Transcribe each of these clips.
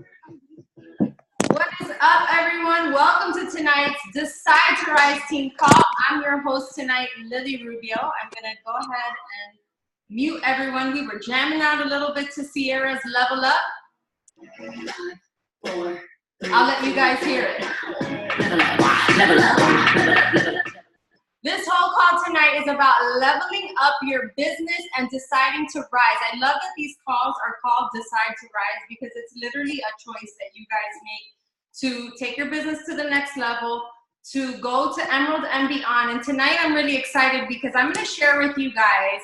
What is up, everyone? Welcome to tonight's Decide to Rise team call. I'm your host tonight, Lily Rubio. I'm going to go ahead and mute everyone. We were jamming out a little bit to Sierra's Level Up. I'll let you guys hear it. This whole call tonight is about leveling up your business and deciding to rise. I love that these calls are called Decide to Rise because it's literally a choice that you guys make to take your business to the next level, to go to Emerald and beyond. And tonight I'm really excited because I'm going to share with you guys,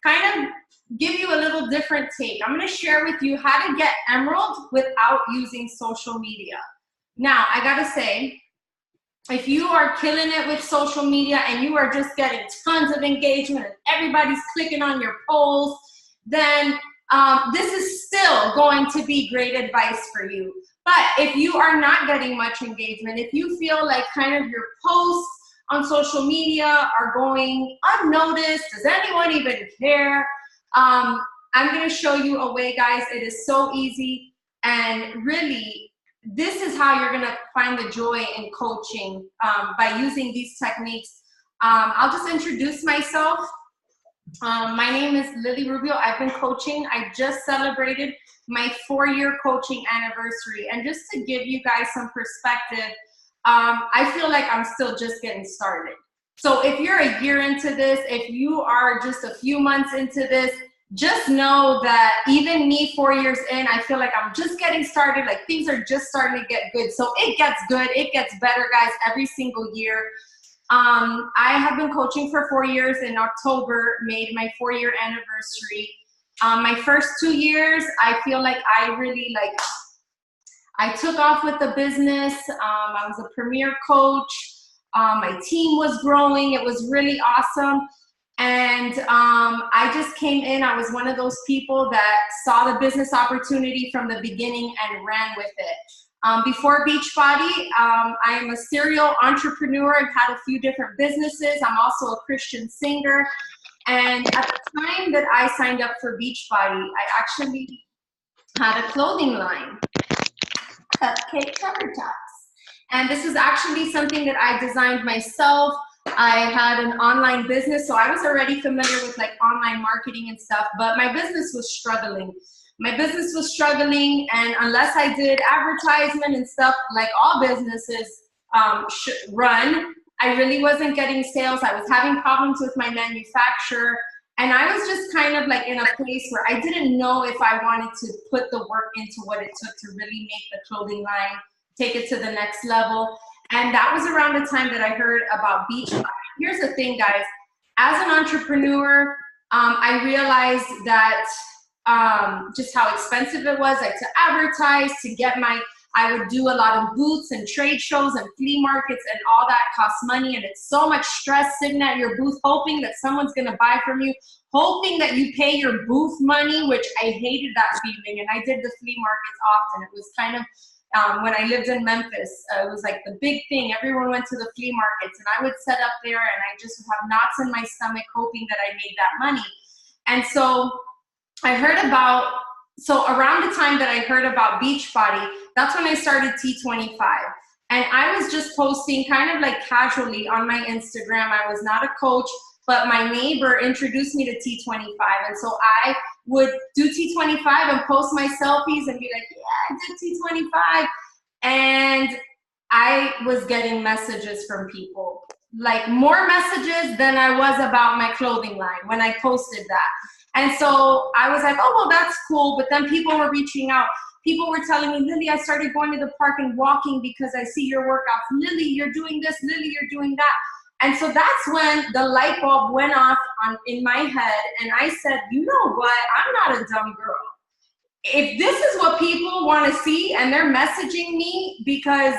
kind of give you a little different take. I'm going to share with you how to get Emerald without using social media. Now, I got to say, if you are killing it with social media and you are just getting tons of engagement and everybody's clicking on your polls, then this is still going to be great advice for you. But if you are not getting much engagement, if you feel like kind of your posts on social media are going unnoticed, does anyone even care? I'm going to show you a way, guys. It is so easy, and really, this is how you're going to find the joy in coaching by using these techniques. I'll just introduce myself. My name is Lily Rubio. I've been coaching. I just celebrated my 4-year coaching anniversary. And just to give you guys some perspective, I feel like I'm still just getting started. So if you're a year into this, if you are just a few months into this, just know that even me 4 years in, I feel like I'm just getting started. Like things are just starting to get good. So it gets good. It gets better, guys, every single year. I have been coaching for 4 years. In October, made my 4-year anniversary. My first 2 years, I feel like I took off with the business. I was a premier coach. My team was growing. It was really awesome. And I just came in. I was one of those people that saw the business opportunity from the beginning and ran with it. Before Beachbody, I am a serial entrepreneur. I've had a few different businesses. I'm also a Christian singer. And at the time that I signed up for Beachbody, I actually had a clothing line, Cupcake Cover Tops. And this is actually something that I designed myself. I had an online business, so I was already familiar with like online marketing and stuff, but my business was struggling. And unless I did advertisement and stuff like all businesses should run, I really wasn't getting sales. I was having problems with my manufacturer, and I was just kind of like in a place where I didn't know if I wanted to put the work into what it took to really make the clothing line, take it to the next level. And that was around the time that I heard about Beachbody. Here's the thing, guys. As an entrepreneur, I realized that just how expensive it was, like to advertise, to get I would do a lot of booths and trade shows and flea markets, and all that costs money. And it's so much stress sitting at your booth, hoping that someone's going to buy from you, hoping that you pay your booth money, which I hated that feeling. And I did the flea markets often. It was kind of, when I lived in Memphis, it was like the big thing. Everyone went to the flea markets, and I would set up there, and I just would have knots in my stomach hoping that I made that money. And so I heard about, so around the time that I heard about Beachbody, that's when I started T25. And I was just posting kind of like casually on my Instagram. I was not a coach, but my neighbor introduced me to T25. And so I would do T25 and post my selfies and be like, yeah, I did T25. And I was getting messages from people, like more messages than I was about my clothing line when I posted that. And so I was like, oh, well, that's cool. But then people were reaching out. People were telling me, Lily, I started going to the park and walking because I see your workouts. Lily, you're doing this. Lily, you're doing that. And so that's when the light bulb went off in my head. And I said, you know what? I'm not a dumb girl. If this is what people want to see and they're messaging me because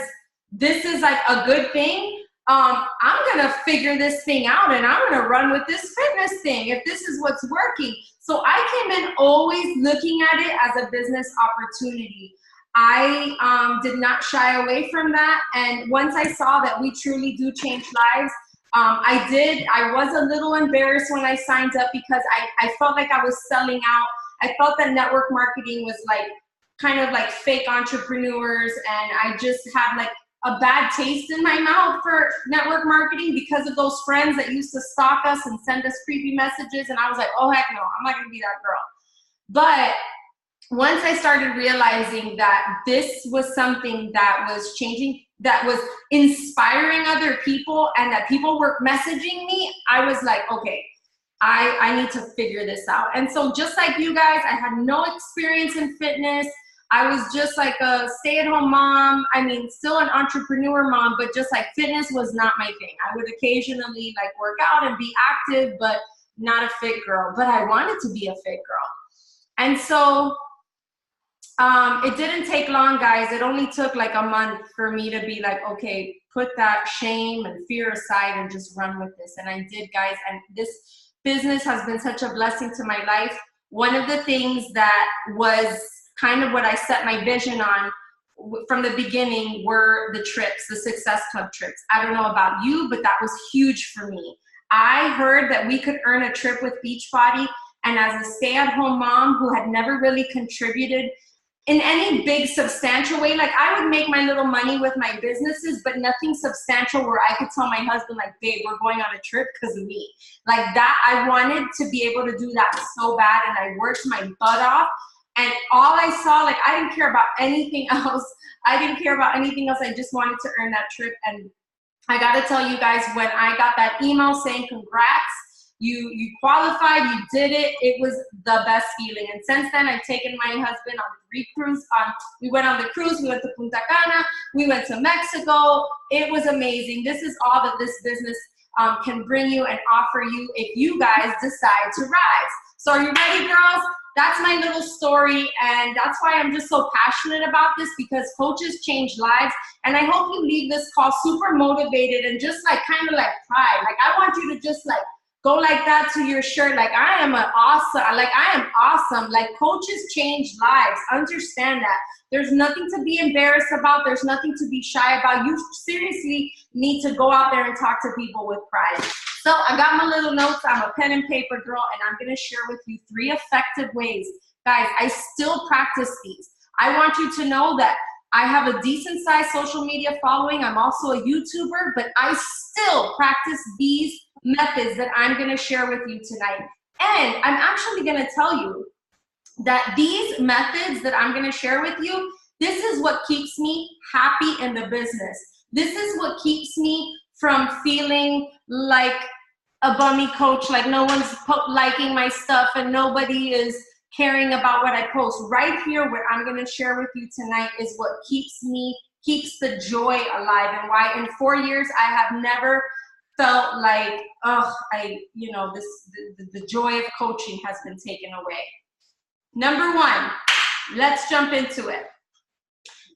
this is like a good thing, I'm going to figure this thing out, and I'm going to run with this fitness thing if this is what's working. So I came in always looking at it as a business opportunity. I did not shy away from that. And once I saw that we truly do change lives, I was a little embarrassed when I signed up because I felt like I was selling out. I felt that network marketing was like kind of like fake entrepreneurs, and I just had like a bad taste in my mouth for network marketing because of those friends that used to stalk us and send us creepy messages. And I was like, oh heck no, I'm not gonna be that girl. But once I started realizing that this was something that was changing, that was inspiring other people, and that people were messaging me, I was like, okay, I need to figure this out. And so just like you guys, I had no experience in fitness. I was just like a stay-at-home mom. I mean, still an entrepreneur mom, but just like fitness was not my thing. I would occasionally like work out and be active, but not a fit girl. But I wanted to be a fit girl. And so it didn't take long, guys. It only took like a month for me to be like, okay, put that shame and fear aside and just run with this. And I did, guys. And this business has been such a blessing to my life. One of the things that was kind of what I set my vision on from the beginning were the trips, the Success Club trips. I don't know about you, but that was huge for me. I heard that we could earn a trip with Beachbody, and as a stay-at-home mom who had never really contributed in any big substantial way, like I would make my little money with my businesses, but nothing substantial where I could tell my husband like, babe, we're going on a trip because of me. Like that, I wanted to be able to do that so bad, and I worked my butt off. And all I saw, like I didn't care about anything else. I didn't care about anything else. I just wanted to earn that trip. And I gotta tell you guys, when I got that email saying congrats, you qualified, you did it, it was the best feeling. And since then, I've taken my husband on 3 cruises. We went on the cruise, we went to Punta Cana, we went to Mexico. It was amazing. This is all that this business can bring you and offer you if you guys decide to rise. So are you ready, girls? That's my little story, and that's why I'm just so passionate about this, because coaches change lives. And I hope you leave this call super motivated and just like kind of like pride. Like I want you to just like go like that to your shirt. Like I am awesome. Like coaches change lives. Understand that. There's nothing to be embarrassed about. There's nothing to be shy about. You seriously need to go out there and talk to people with pride. So I got my little notes. I'm a pen and paper girl, and I'm going to share with you 3 effective ways. Guys, I still practice these. I want you to know that I have a decent sized social media following. I'm also a YouTuber, but I still practice these methods that I'm going to share with you tonight. And I'm actually going to tell you that these methods that I'm going to share with you, this is what keeps me happy in the business. This is what keeps me from feeling like a bummy coach, like no one's liking my stuff and nobody is caring about what I post. Right here, what I'm going to share with you tonight is what keeps the joy alive, and why in 4 years I have never felt like, the joy of coaching has been taken away. Number 1, let's jump into it.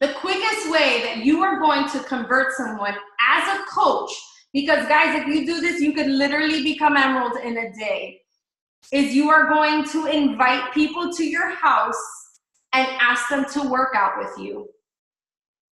The quickest way that you are going to convert someone as a coach, because guys, if you do this, you could literally become Emerald in a day, is you are going to invite people to your house and ask them to work out with you.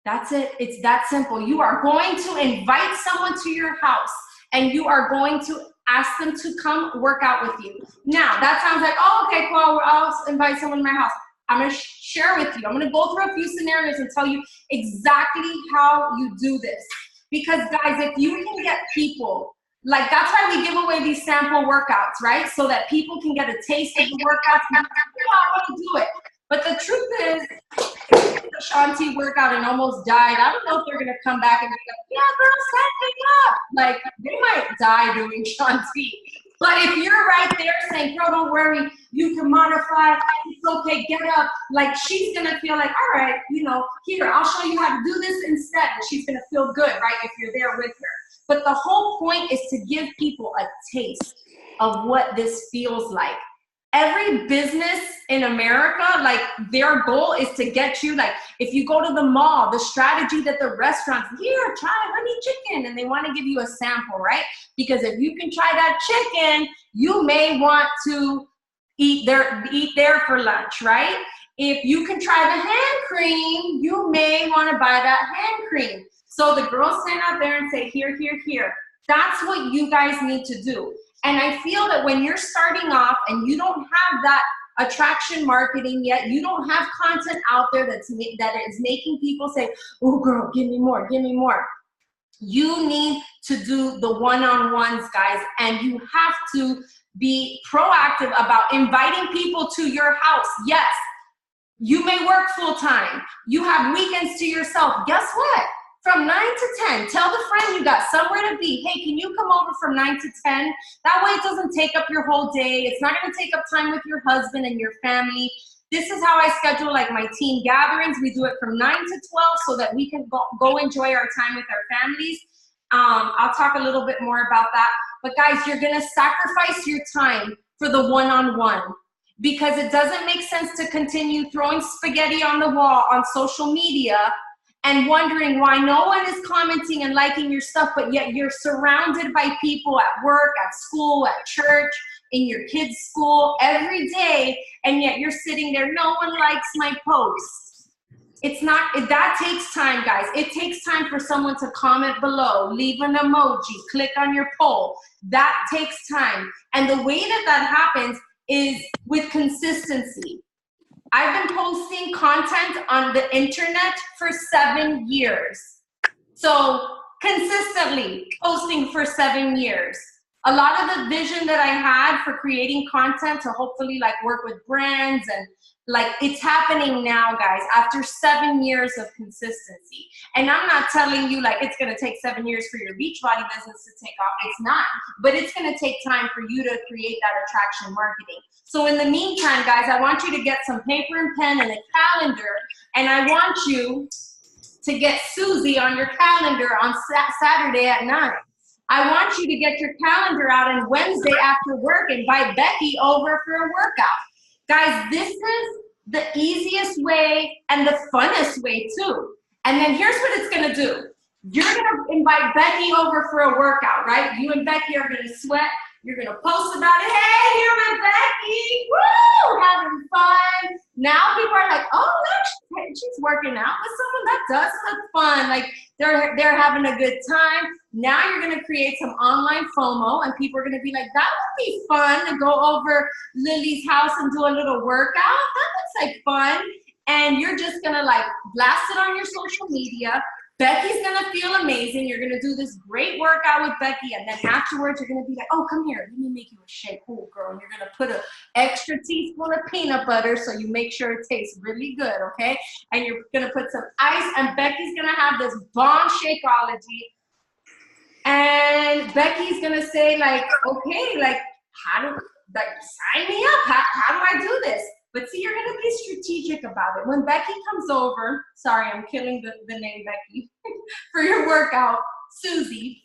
That's it. It's that simple. You are going to invite someone to your house and you are going to ask them to come work out with you. Now, that sounds like, oh, okay, cool, I'll invite someone to my house. I'm going to share with you. I'm going to go through a few scenarios and tell you exactly how you do this. Because guys, if you can get people, like that's why we give away these sample workouts, right? So that people can get a taste of the workouts and I want to do it. But the truth is, the Shanti workout and almost died. I don't know if they're going to come back and be like, yeah, girl, set me up. Like, they might die doing Shanti. But if you're right there saying, girl, don't worry, you can modify, it's okay, get up. Like, she's going to feel like, all right, here, I'll show you how to do this instead. And she's going to feel good, right, if you're there with her. But the whole point is to give people a taste of what this feels like. Every business in America, like their goal is to get you, like if you go to the mall, the strategy that the restaurants, here, try honey chicken, and they want to give you a sample, right? Because if you can try that chicken, you may want to eat there for lunch, right? If you can try the hand cream, you may want to buy that hand cream. So the girls stand out there and say, here, here, here. That's what you guys need to do. And I feel that when you're starting off and you don't have that attraction marketing yet, you don't have content out there that is making people say, oh girl, give me more, give me more. You need to do the one-on-ones, guys, and you have to be proactive about inviting people to your house. Yes, you may work full-time. You have weekends to yourself. Guess what? From 9 to 10, tell the friend you got somewhere to be. Hey, can you come over from 9 to 10? That way it doesn't take up your whole day. It's not gonna take up time with your husband and your family. This is how I schedule like my team gatherings. We do it from 9 to 12 so that we can go enjoy our time with our families. I'll talk a little bit more about that. But guys, you're gonna sacrifice your time for the one-on-one because it doesn't make sense to continue throwing spaghetti on the wall on social media and wondering why no one is commenting and liking your stuff, but yet you're surrounded by people at work, at school, at church, in your kids' school every day, and yet you're sitting there, no one likes my post. It's not, that takes time, guys. It takes time for someone to comment below, leave an emoji, click on your poll. That takes time. And the way that that happens is with consistency. I've been posting content on the internet for 7 years. So consistently posting for 7 years. A lot of the vision that I had for creating content to hopefully like work with brands and like it's happening now, guys, after 7 years of consistency. And I'm not telling you like it's gonna take 7 years for your Beachbody business to take off. It's not, but it's gonna take time for you to create that attraction marketing. So in the meantime, guys, I want you to get some paper and pen and a calendar, and I want you to get Susie on your calendar on Saturday at 9. I want you to get your calendar out and Wednesday after work invite Becky over for a workout. Guys, this is the easiest way and the funnest way too. And then here's what it's gonna do. You're gonna invite Becky over for a workout, right? You and Becky are gonna sweat. You're gonna post about it. Hey, here with Becky, woo, having fun. Now people are like, oh, look, she's working out with someone that does look fun. Like they're having a good time. Now you're gonna create some online FOMO, and people are gonna be like, that would be fun to go over Lily's house and do a little workout. That looks like fun. And you're just gonna like blast it on your social media. Becky's gonna feel amazing. You're gonna do this great workout with Becky, and then afterwards you're gonna be like, oh, come here, let me make you a shake. Oh, girl, and you're gonna put an extra teaspoon of peanut butter so you make sure it tastes really good, okay? And you're gonna put some ice, and Becky's gonna have this bomb Shakeology. And Becky's gonna say like, okay, like, sign me up, how do I do this? But see, you're gonna be strategic about it. When Becky comes over, sorry, I'm killing the name Becky, for your workout, Susie,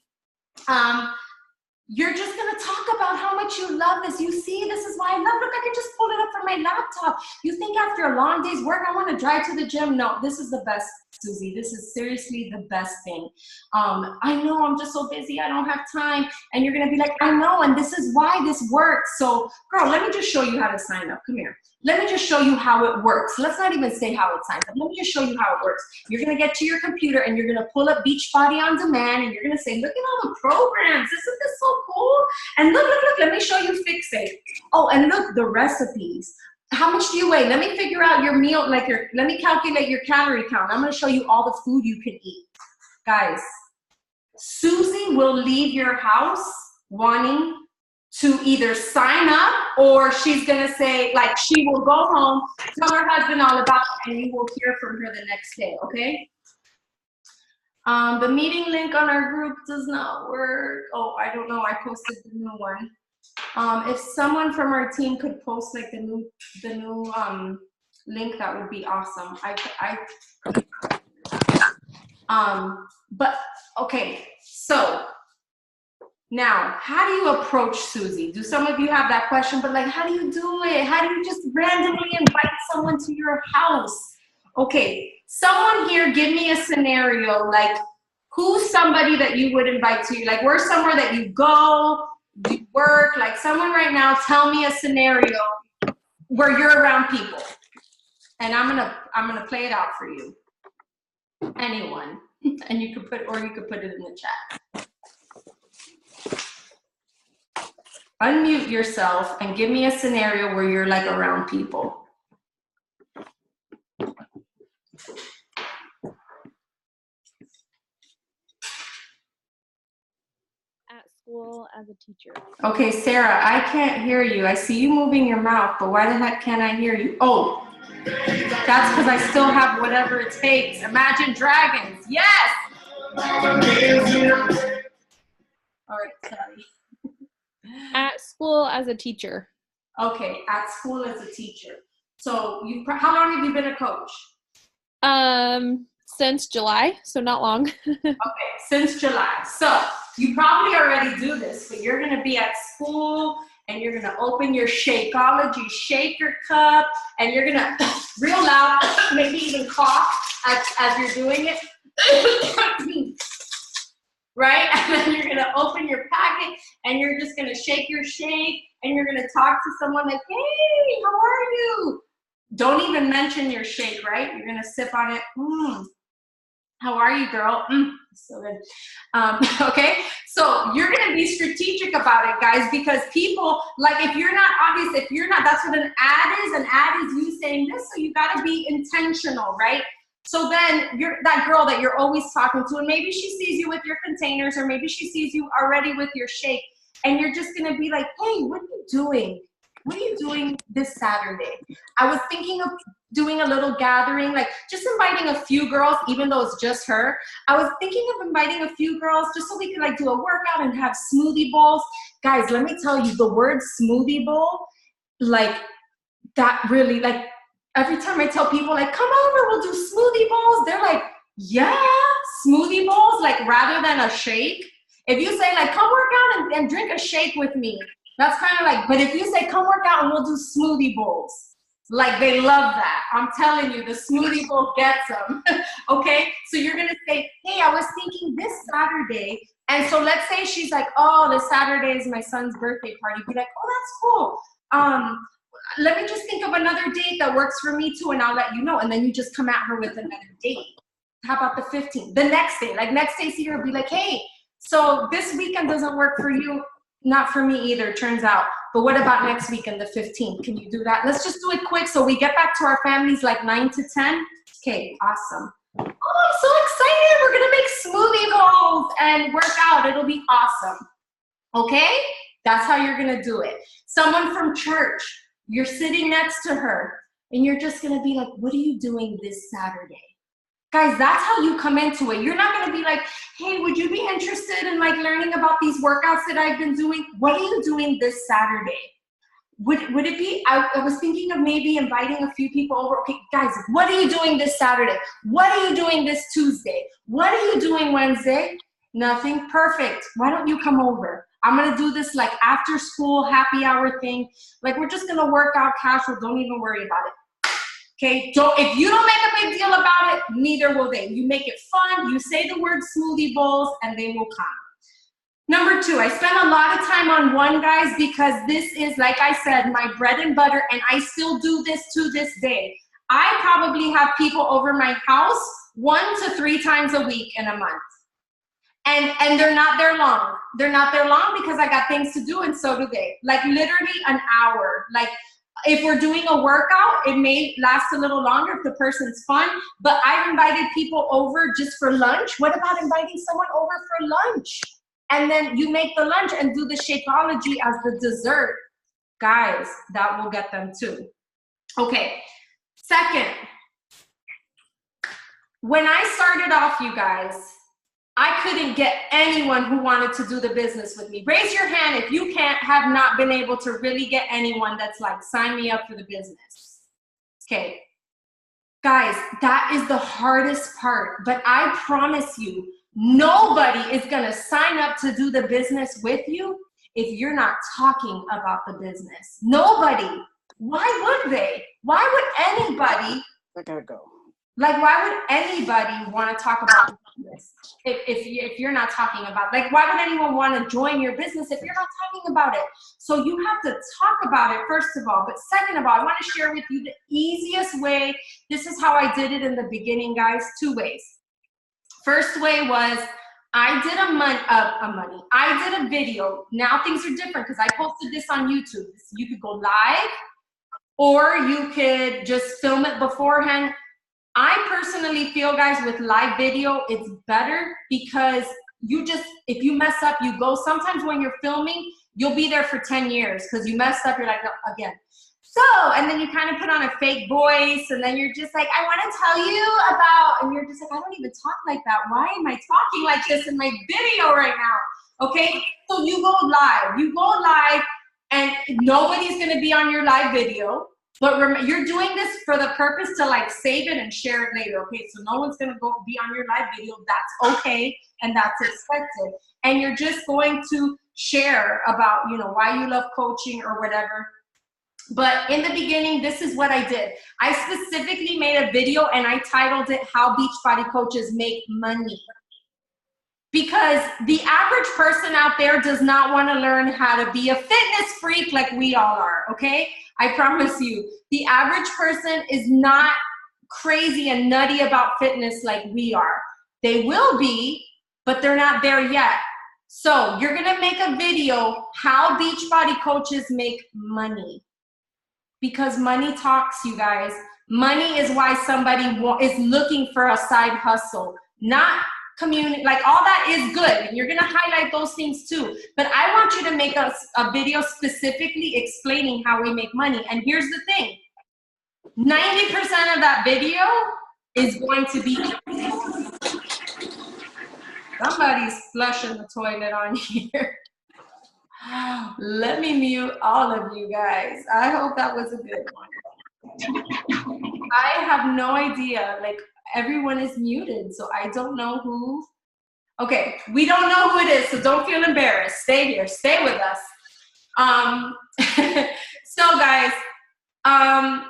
you're just gonna talk about how much you love this. You see, this is why I love it. Look, I can just pull it up from my laptop. You think after a long day's work, I wanna drive to the gym? No, this is the best, Susie. This is seriously the best thing. I know I'm just so busy, I don't have time. And you're gonna be like, I know, and this is why this works. So girl, let me just show you how to sign up, come here. Let me just show you how it works. Let's not even say how it signs up. Let me just show you how it works. You're gonna get to your computer and you're gonna pull up Beachbody On Demand and you're gonna say, look at all the programs. Isn't this so cool? And look, let me show you Fixate. Oh, and look, the recipes. How much do you weigh? Let me figure out your meal, let me calculate your calorie count. I'm gonna show you all the food you can eat. Guys, Susie will leave your house wanting to either sign up, or she's gonna say, like, she will go home, tell her husband all about it, and you will hear from her the next day, okay? The meeting link on our group does not work. Oh, I don't know, I posted the new one. If someone from our team could post like the new link, that would be awesome. But okay, so now, how do you approach Susie? Do some of you have that question, but like, how do you do it? How do you just randomly invite someone to your house? Okay, someone here, give me a scenario, like who's somebody that you would invite to you? Like, where's somewhere that you go, you work, like someone right now, tell me a scenario where you're around people. And I'm gonna play it out for you. Anyone, and you could put, or you could put it in the chat. unmute yourself and give me a scenario where you're like around people. At school as a teacher. Okay, Sarah, I can't hear you. I see you moving your mouth, but why the heck can't I hear you? Oh, that's because I still have whatever it takes. Imagine Dragons. Yes! All right, sorry. At school as a teacher. Okay, at school as a teacher. So how long have you been a coach? Since July, so not long. Okay, since July. So you probably already do this, but you're gonna be at school and you're gonna open your Shakeology shaker cup and you're gonna real loud, maybe even cough as you're doing it. Right? And then you're gonna open your packet and you're just gonna shake your shake and you're gonna talk to someone like, hey, how are you? Don't even mention your shake, right? You're gonna sip on it. How are you, girl? So good. Okay, so you're gonna be strategic about it, guys, because people, like if you're not obvious, that's what an ad is. An ad is you saying this, so you gotta be intentional, right? So then you're that girl that you're always talking to, and maybe she sees you with your containers, or maybe she sees you already with your shake, and you're just gonna be like, hey, what are you doing? What are you doing this Saturday? I was thinking of doing a little gathering, like just inviting a few girls, even though it's just her. I was thinking of inviting a few girls just so we could like do a workout and have smoothie bowls. Guys, let me tell you, the word smoothie bowl, like that really, like every time I tell people like, come over, we'll do smoothie bowls, they're like, yeah, smoothie bowls, like rather than a shake. If you say like, come work out and drink a shake with me, that's kind of like, but if you say, come work out and we'll do smoothie bowls, like they love that. I'm telling you, the smoothie bowl gets them. Okay, so you're gonna say, hey, I was thinking this Saturday, and so let's say she's like, oh, this Saturday is my son's birthday party. Be like, oh, that's cool. Let me just think of another date that works for me too, and I'll let you know. And then you just come at her with another date. How about the 15th? The next day, like next day, see her, be like, hey, so this weekend doesn't work for you. Not for me either, turns out. But what about next weekend, the 15th? Can you do that? Let's just do it quick so we get back to our families like 9 to 10. Okay, awesome. Oh, I'm so excited. We're gonna make smoothie bowls and work out. It'll be awesome. Okay? That's how you're gonna do it. Someone from church, you're sitting next to her and you're just gonna be like, what are you doing this Saturday? Guys, that's how you come into it. You're not gonna be like, hey, would you be interested in like learning about these workouts that I've been doing? What are you doing this Saturday? Would it be, I was thinking of maybe inviting a few people over. Okay, guys, what are you doing this Saturday? What are you doing this Tuesday? What are you doing Wednesday? Nothing, perfect. Why don't you come over? I'm gonna do this like after school happy hour thing. Like we're just gonna work out casual, don't even worry about it. Okay, if you don't make a big deal about it, neither will they. You make it fun, you say the word smoothie bowls, and they will come. Number 2, I spent a lot of time on one, guys, because this is, like I said, my bread and butter, and I still do this to this day. I probably have people over my house 1 to 3 times a week in a month. And they're not there long. They're not there long because I got things to do, and so do they. Like literally an hour. Like, if we're doing a workout, it may last a little longer if the person's fun, but I've invited people over just for lunch. What about inviting someone over for lunch? And then you make the lunch and do the Shakeology as the dessert. Guys, that will get them too. Okay, second, when I started off, you guys, I couldn't get anyone who wanted to do the business with me. Raise your hand if you have not been able to really get anyone that's like, sign me up for the business. Okay. Guys, that is the hardest part, but I promise you, nobody is gonna sign up to do the business with you if you're not talking about the business. Nobody. Why would they? Why would anybody? I gotta go. Like, why would anybody want to talk about this if you're not talking about, like, why would anyone want to join your business if you're not talking about it? So you have to talk about it, first of all. But second of all, I want to share with you the easiest way. This is how I did it in the beginning, guys, 2 ways. First way was I did I did a video. Now things are different because I posted this on YouTube. You could go live or you could just film it beforehand. I personally feel, guys, with live video, it's better because if you mess up, you go. Sometimes when you're filming, you'll be there for 10 years because you messed up, you're like, "Oh, again." So, and then you kind of put on a fake voice and then you're just like, "I want to tell you about," and you're just like, "I don't even talk like that. Why am I talking like this in my video right now?" Okay, so you go live and nobody's going to be on your live video. But you're doing this for the purpose to like save it and share it later, okay? So no one's gonna go be on your live video. That's okay, and that's expected. And you're just going to share about, why you love coaching or whatever. But in the beginning, this is what I did. I specifically made a video and I titled it, "How Beachbody Coaches Make Money." Because the average person out there does not want to learn how to be a fitness freak like we all are, okay? I promise you. The average person is not crazy and nutty about fitness like we are. They will be, but they're not there yet. So you're going to make a video, "How Beachbody Coaches Make Money." Because money talks, you guys. Money is why somebody is looking for a side hustle, not community. Like, all that is good, and you're gonna highlight those things too. But I want you to make a video specifically explaining how we make money. And here's the thing: 90% of that video is going to be somebody's flushing the toilet on here. Let me mute all of you guys. I hope that was a good one. I have no idea. Like, everyone is muted, so I don't know who. Okay, we don't know who it is, so don't feel embarrassed. Stay here, stay with us. So guys,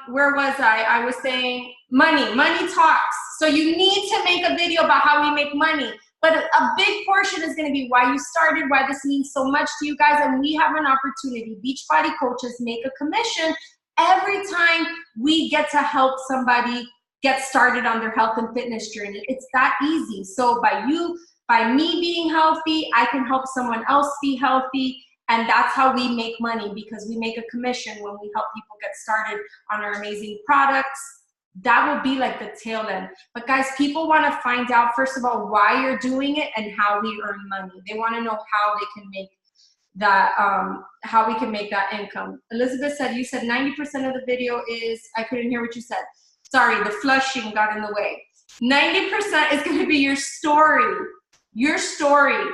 where was I? I was saying money talks. So you need to make a video about how we make money. But a big portion is going to be why you started, why this means so much to you guys, and we have an opportunity. Beachbody Coaches make a commission every time we get to help somebody get started on their health and fitness journey. It's that easy. So by me being healthy, I can help someone else be healthy, and that's how we make money, because we make a commission when we help people get started on our amazing products. That will be like the tail end. But guys, people want to find out, first of all, why you're doing it and how we earn money. They want to know how they can make that, how we can make that income. Elizabeth said, you said 90% of the video is, I couldn't hear what you said. Sorry, the flushing got in the way. 90% is going to be your story. Your story.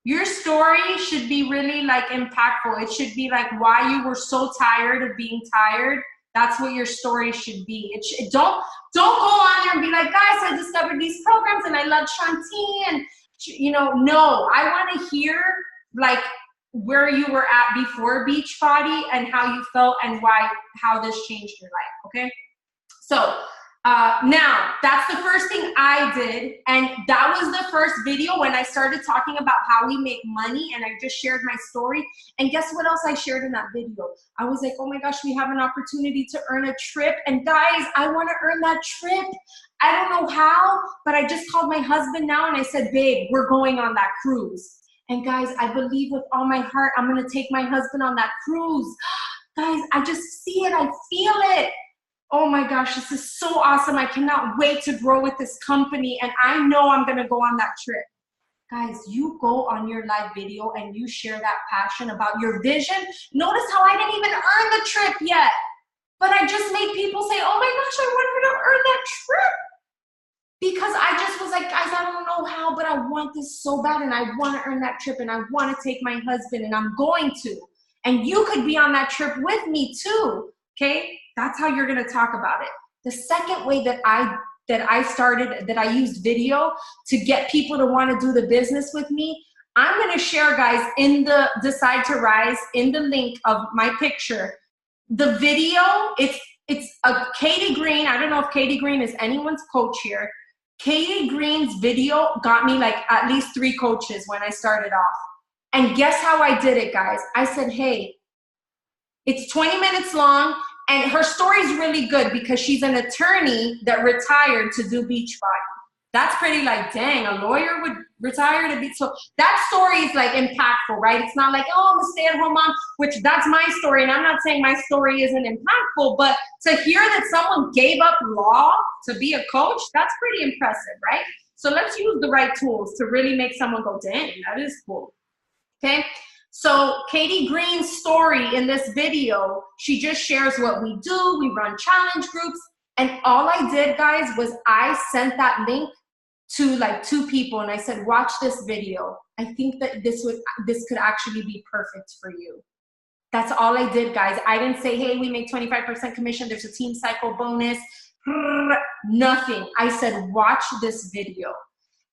Your story should be really like impactful. It should be like why you were so tired of being tired. That's what your story should be. Don't go on there and be like, guys, I discovered these programs and I love Shanti, and no, I want to hear like where you were at before Beachbody and how you felt and how this changed your life. Okay, so now that's the first thing I did, and that was the first video when I started talking about how we make money, and I just shared my story. And guess what else I shared in that video? I was like, oh my gosh, we have an opportunity to earn a trip, and guys, I want to earn that trip. I don't know how, but I just called my husband now and I said, babe, we're going on that cruise. And guys, I believe with all my heart I'm going to take my husband on that cruise. Guys, I just see it, I feel it. Oh my gosh, this is so awesome. I cannot wait to grow with this company, and I know I'm gonna go on that trip. Guys, you go on your live video and you share that passion about your vision. Notice how I didn't even earn the trip yet, but I just made people say, oh my gosh, I want her to earn that trip. Because I just was like, guys, I don't know how, but I want this so bad, and I want to earn that trip, and I want to take my husband, and I'm going to. And you could be on that trip with me too, okay? That's how you're going to talk about it. The second way that I used video to get people to want to do the business with me, I'm going to share, guys, in the Decide to Rise, in the link of my picture, the video. It's a Katie Green. I don't know if Katie Green is anyone's coach here. Katie Green's video got me like at least 3 coaches when I started off. And guess how I did it, guys? I said, hey, it's 20 minutes long. And her story is really good because she's an attorney that retired to do Beachbody. That's pretty like, dang, a lawyer would retire to be, so that story is like impactful, right? It's not like, oh, I'm a stay-at-home mom, which that's my story. And I'm not saying my story isn't impactful, but to hear that someone gave up law to be a coach, that's pretty impressive, right? So let's use the right tools to really make someone go, dang, that is cool. Okay. So Katie Green's story in this video, she just shares what we do. We run challenge groups. And all I did, guys, was I sent that link to like 2 people. And I said, watch this video. I think that this could actually be perfect for you. That's all I did, guys. I didn't say, hey, we make 25% commission. There's a team cycle bonus. Nothing. I said, watch this video.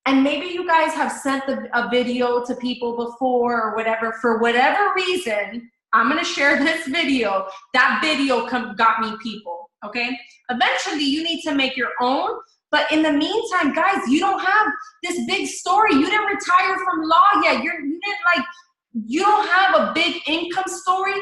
And maybe you guys have sent a video to people before or whatever. For whatever reason, I'm going to share this video. That video got me people, okay? Eventually, you need to make your own. But in the meantime, guys, you don't have this big story. You didn't retire from law yet. You don't have a big income story.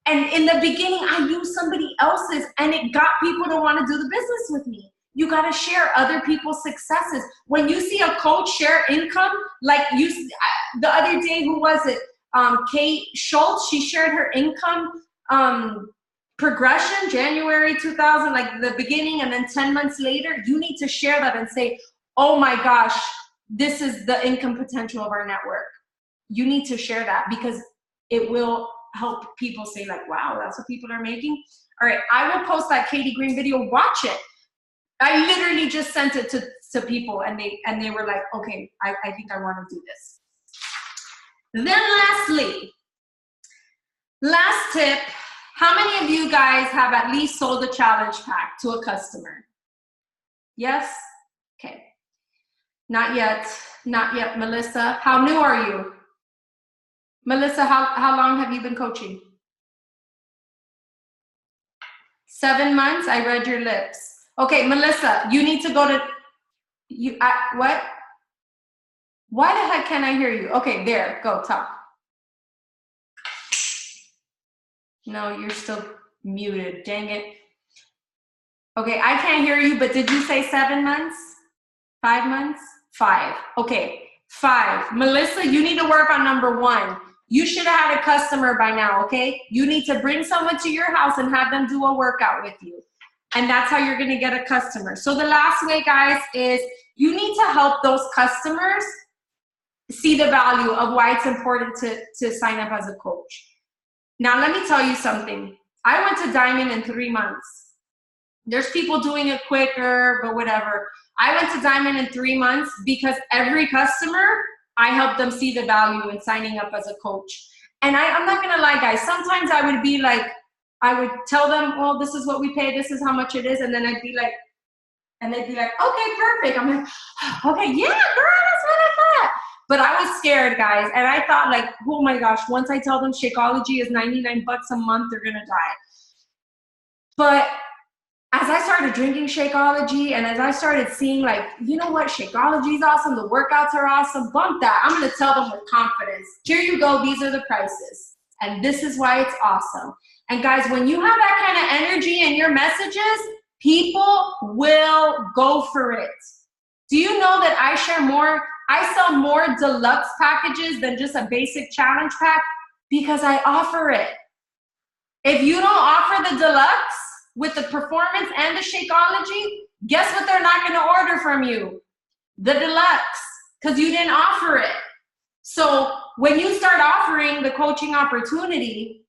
And in the beginning, I used somebody else's, and it got people to want to do the business with me. You got to share other people's successes. When you see a coach share income, like the other day, who was it? Kate Schultz, she shared her income progression, January 2000, like the beginning, and then 10 months later. You need to share that and say, oh my gosh, this is the income potential of our network. You need to share that because it will help people say like, wow, that's what people are making. All right, I will post that Katie Green video. Watch it. I literally just sent it to people, and they were like, okay, I think I want to do this. Then lastly, last tip, how many of you guys have at least sold a challenge pack to a customer? Yes? Okay. Not yet. Not yet, Melissa. How new are you? Melissa, how long have you been coaching? 7 months? I read your lips. Okay, Melissa, you need to go to, what? Why the heck can't I hear you? Okay, there, go, talk. No, you're still muted, dang it. Okay, I can't hear you, but did you say 7 months? 5 months? 5, okay, 5. Melissa, you need to work on number 1. You should have had a customer by now, okay? You need to bring someone to your house and have them do a workout with you. And that's how you're gonna get a customer. So the last way, guys, is you need to help those customers see the value of why it's important to sign up as a coach. Now, let me tell you something. I went to Diamond in 3 months. There's people doing it quicker, but whatever. I went to Diamond in 3 months because every customer, I helped them see the value in signing up as a coach. And I'm not gonna lie, guys, sometimes I would be like, I would tell them, well, this is what we pay, this is how much it is, and then I'd be like, and they'd be like, okay, perfect. I'm like, okay, yeah, girl, that's what I thought. But I was scared, guys, and I thought like, oh my gosh, once I tell them Shakeology is 99 bucks a month, they're gonna die. But as I started drinking Shakeology, and as I started seeing like, you know what, Shakeology is awesome, the workouts are awesome, bump that. I'm gonna tell them with confidence, here you go, these are the prices, and this is why it's awesome. And guys, when you have that kind of energy in your messages, people will go for it. Do you know that I sell more deluxe packages than just a basic challenge pack? Because I offer it. If you don't offer the deluxe with the performance and the Shakeology, guess what they're not gonna order from you? The deluxe, because you didn't offer it. So when you start offering the coaching opportunity,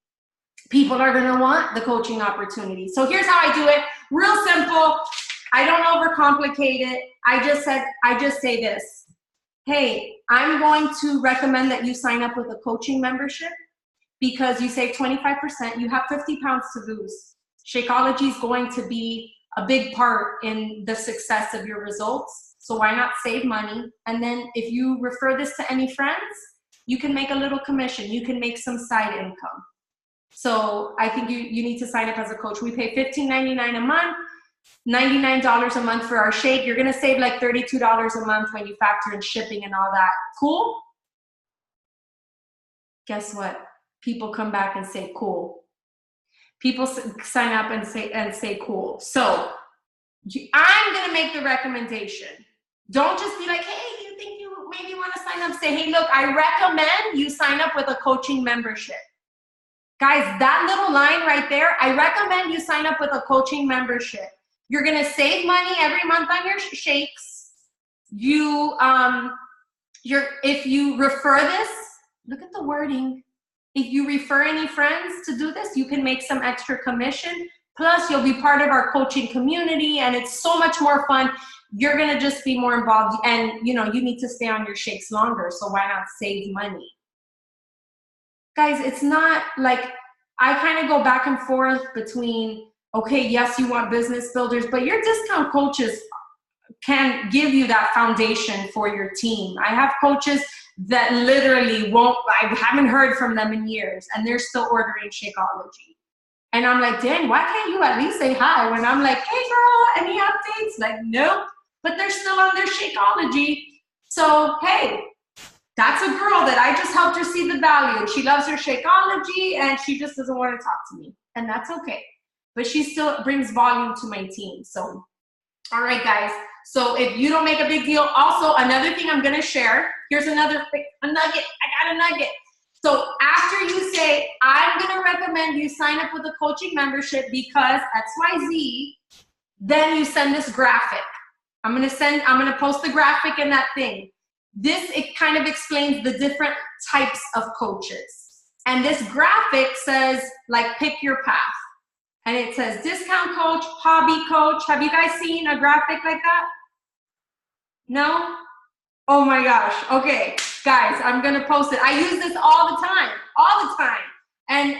people are gonna want the coaching opportunity. So here's how I do it, real simple. I don't overcomplicate it. I just say this. Hey, I'm going to recommend that you sign up with a coaching membership because you save 25%, you have 50 pounds to lose. Shakeology is going to be a big part in the success of your results. So why not save money? And then if you refer this to any friends, you can make a little commission. You can make some side income. So I think you need to sign up as a coach. We pay $15.99 a month, $99 a month for our shake. You're gonna save like $32 a month when you factor in shipping and all that. Cool? Guess what? People come back and say cool. People sign up and say cool. So I'm gonna make the recommendation. Don't just be like, hey, do you think you maybe want to sign up? Say, hey, look, I recommend you sign up with a coaching membership. Guys, that little line right there, I recommend you sign up with a coaching membership. You're going to save money every month on your shakes. If you refer this, look at the wording. If you refer any friends to do this, you can make some extra commission. Plus, you'll be part of our coaching community, and it's so much more fun. You're going to just be more involved, and you need to stay on your shakes longer, so why not save money? Guys, it's not like, I kind of go back and forth between, okay, yes, you want business builders, but your discount coaches can give you that foundation for your team. I have coaches that literally I haven't heard from them in years, and they're still ordering Shakeology. And I'm like, dang, why can't you at least say hi? When I'm like, hey girl, any updates? Like, nope, but they're still on their Shakeology. So, hey, that's a girl that I just helped her see the value. She loves her Shakeology, and she just doesn't want to talk to me. And that's okay. But she still brings volume to my team. So, all right, guys. So if you don't make a big deal, also another thing I'm going to share. Here's a nugget. I got a nugget. So after you say, I'm going to recommend you sign up with a coaching membership because XYZ, then you send this graphic. I'm going to post the graphic in that thing. It kind of explains the different types of coaches. And this graphic says, like, pick your path. And it says discount coach, hobby coach. Have you guys seen a graphic like that? No? Oh my gosh. Okay, guys, I'm going to post it. I use this all the time. And,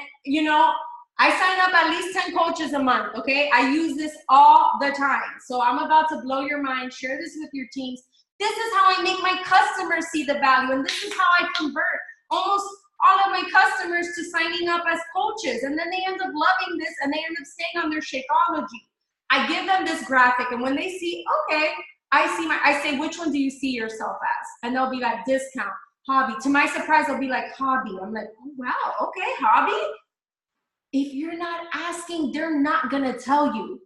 I sign up at least 10 coaches a month, okay? I use this all the time. So I'm about to blow your mind. Share this with your teams. This is how I make my customers see the value, and this is how I convert almost all of my customers to signing up as coaches, and then they end up loving this, and they end up staying on their Shakeology. I give them this graphic, and when they see, okay, I say, which one do you see yourself as? And they'll be like, discount, hobby. To my surprise, they'll be like, hobby. I'm like, oh, wow, okay, hobby? If you're not asking, they're not gonna tell you.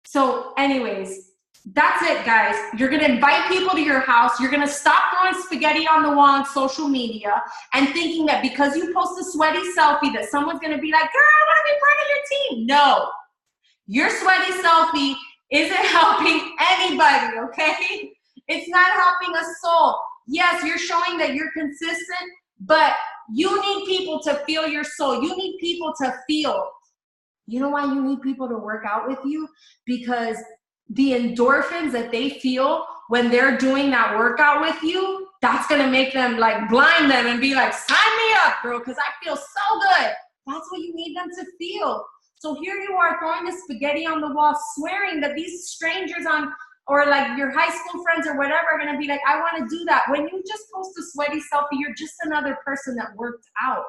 So anyways, that's it, guys. You're going to invite people to your house. You're going to stop throwing spaghetti on the wall on social media and thinking that because you post a sweaty selfie that someone's going to be like, girl, I want to be part of your team. No. Your sweaty selfie isn't helping anybody, okay? It's not helping a soul. Yes, you're showing that you're consistent, but you need people to feel your soul. You need people to feel. You know why you need people to work out with you? Because the endorphins that they feel when they're doing that workout with you, that's going to make them like blind them and be like, sign me up, girl, because I feel so good. That's what you need them to feel. So here you are throwing the spaghetti on the wall, swearing that these strangers or like your high school friends or whatever are going to be like, I want to do that. When you just post a sweaty selfie, you're just another person that worked out.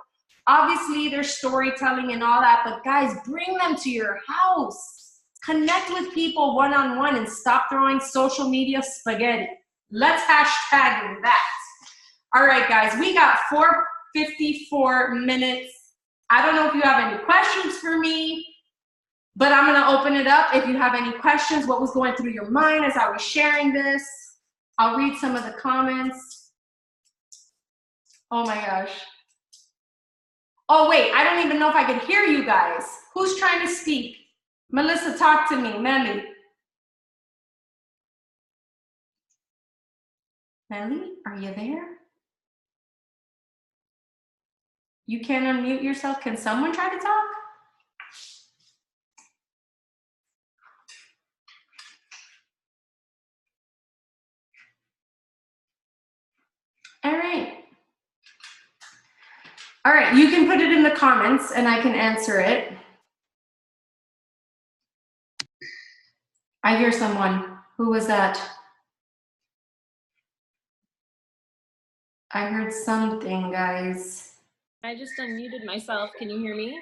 Obviously, there's storytelling and all that, but guys, bring them to your house. Connect with people one-on-one and stop throwing social media spaghetti. Let's hashtag that. All right, guys, we got 4:54 minutes. I don't know if you have any questions for me, but I'm going to open it up. If you have any questions, what was going through your mind as I was sharing this? I'll read some of the comments. Oh my gosh. Oh, wait, I don't even know if I can hear you guys. Who's trying to speak? Melissa, talk to me. Melly, are you there? You can't unmute yourself. Can someone try to talk? All right. All right, you can put it in the comments and I can answer it. I hear someone. Who was that? I heard something, guys. I just unmuted myself. Can you hear me?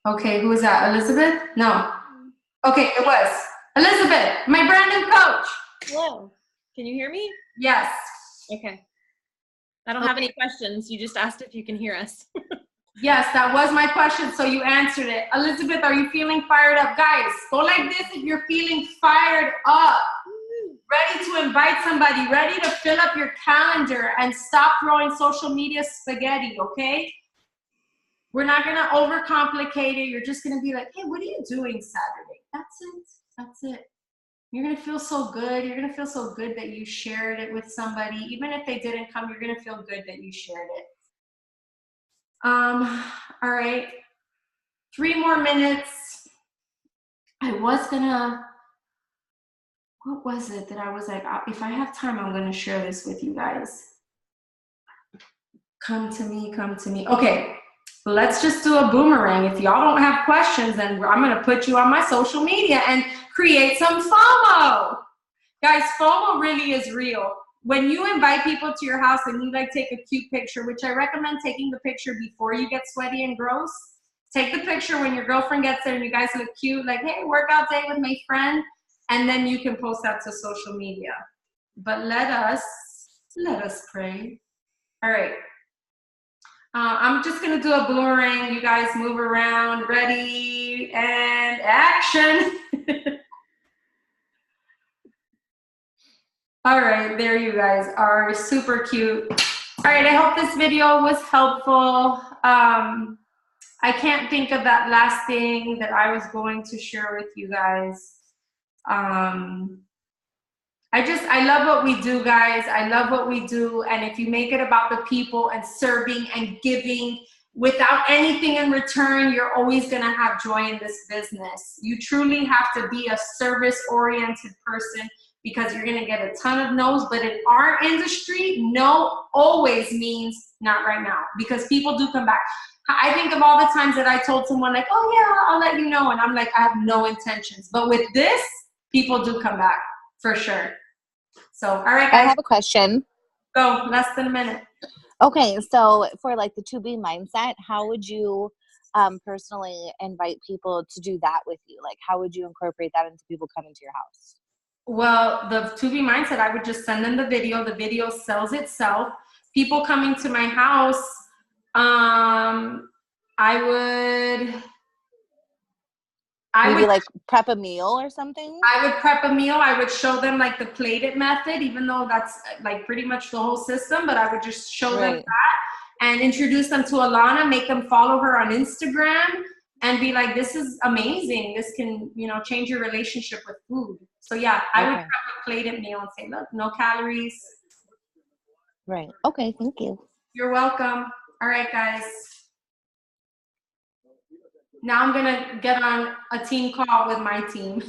Okay, who was that? Elizabeth? No. Okay, it was. Elizabeth, my brand new coach. Hello. Can you hear me? Yes. Okay. I don't have any questions. You just asked if you can hear us. Yes, that was my question, so you answered it. Elizabeth, are you feeling fired up? Guys, go like this if you're feeling fired up. ready to invite somebody, ready to fill up your calendar and stop throwing social media spaghetti, okay? We're not gonna overcomplicate it. You're just gonna be like, hey, what are you doing Saturday? That's it, that's it. You're gonna feel so good. You're gonna feel so good that you shared it with somebody. Even if they didn't come, you're gonna feel good that you shared it. All right, 3 more minutes. I was gonna, what was it that I was like, if I have time, I'm gonna share this with you guys. Come to me, come to me. Okay, let's just do a boomerang. If y'all don't have questions, then I'm gonna put you on my social media and create some FOMO. Guys, FOMO really is real. When you invite people to your house and you like take a cute picture, which I recommend taking the picture before you get sweaty and gross. Take the picture when your girlfriend gets there and you guys look cute, like, hey, workout day with my friend, and then you can post that to social media. But let us pray. All right. I'm just gonna do a boomerang. You guys move around. Ready and action. All right, there you guys are, super cute. All right, I hope this video was helpful. I can't think of that last thing that I was going to share with you guys. I love what we do, guys. I love what we do. And if you make it about the people and serving and giving without anything in return, you're always gonna have joy in this business. You truly have to be a service-oriented person because you're gonna get a ton of no's, but in our industry, no always means not right now because people do come back. I think of all the times that I told someone like, oh yeah, I'll let you know. And I'm like, I have no intentions. But with this, people do come back for sure. So, all right, guys. I have a question. Go, less than a minute. Okay, so for like the To Be mindset, how would you personally invite people to do that with you? Like, how would you incorporate that into people coming to your house? Well, the To Be mindset, I would just send them the video. The video sells itself. People coming to my house, I would like prep a meal or something? I would prep a meal. I would show them like the plated method, even though that's like pretty much the whole system, but I would just show them that and introduce them to Alana, make them follow her on Instagram and be like, this is amazing. This can, you know, change your relationship with food. So yeah, I would prep a plated meal and say, look, no calories. Right. Okay, thank you. You're welcome. All right, guys. Now I'm gonna get on a team call with my team.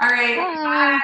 All right, bye.